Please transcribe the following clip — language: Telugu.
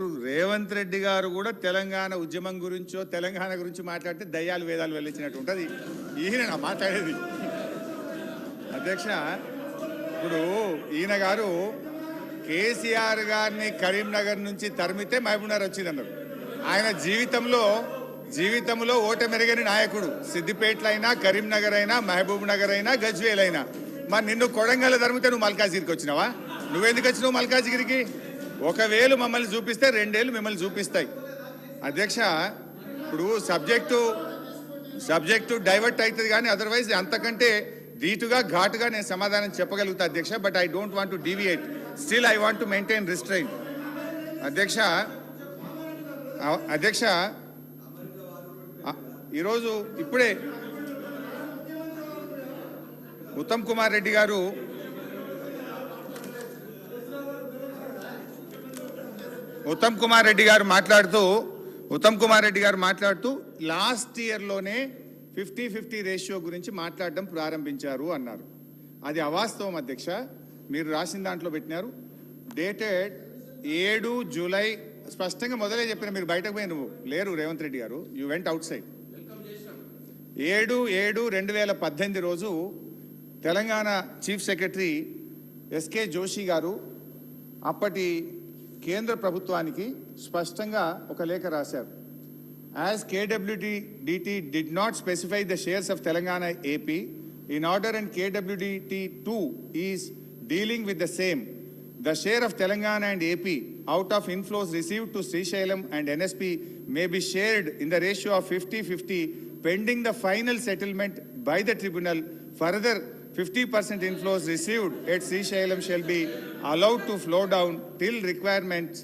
ఇప్పుడు రేవంత్ రెడ్డి గారు కూడా తెలంగాణ ఉద్యమం గురించో తెలంగాణ గురించి మాట్లాడితే దయ్యాలు వేదాలు వెళ్ళించినట్టు ఉంటుంది. ఈయన మాట్లాడేది అధ్యక్ష. ఇప్పుడు ఈయన గారు కేసీఆర్ గారిని కరీంనగర్ నుంచి తరిమితే మహబూబ్నగర్ వచ్చిందన్నారు. ఆయన జీవితంలో ఓటమెరగని నాయకుడు. సిద్దిపేటలో అయినా, కరీంనగర్ అయినా, మహబూబ్ నగర్ అయినా, గజ్వేల్ అయినా. మరి నిన్ను కొడంగల్ తరిమితే నువ్వు మల్కాజిగిరికి వచ్చినావా? నువ్వెందుకు వచ్చినావు మల్కాజిగిరికి? ఒకవేళ మమ్మల్ని చూపిస్తే 2 ఏళ్ళు మిమ్మల్ని చూపిస్తాయి అధ్యక్ష. ఇప్పుడు సబ్జెక్టు డైవర్ట్ అవుతుంది కానీ అదర్వైజ్ అంతకంటే ధీటుగా ఘాటుగా నేను సమాధానం చెప్పగలుగుతా అధ్యక్ష. But I don't want to deviate, still I want to maintain restrain అధ్యక్ష. ఈరోజు ఇప్పుడే ఉత్తమ్ కుమార్ రెడ్డి గారు మాట్లాడుతూ లాస్ట్ ఇయర్లోనే 50-50 రేషియో గురించి మాట్లాడడం ప్రారంభించారు అన్నారు. అది అవాస్తవం అధ్యక్ష. మీరు రాసిన దాంట్లో పెట్టినారు, డేటెడ్ 7 జూలై. స్పష్టంగా మొదలే చెప్పిన, మీరు బయటకు పోయి నువ్వు లేరు రేవంత్ రెడ్డి గారు, యూ వెంట్ అవుట్ సైడ్. 7/7/2018 రోజు తెలంగాణ చీఫ్ సెక్రటరీ ఎస్కే జోషి గారు అప్పటి కేంద్ర ప్రభుత్వానికి స్పష్టంగా ఒక లేఖ రాశారు. As KWDT did not specify the shares of Telangana AP in order and KWDT2 is dealing with the same, the share of Telangana and AP out of inflows received to Srisailam and NSP may be shared in the ratio of 50-50 pending the final settlement by the tribunal. Further, 50% inflows received at Srisailam shall be allowed to flow down till requirements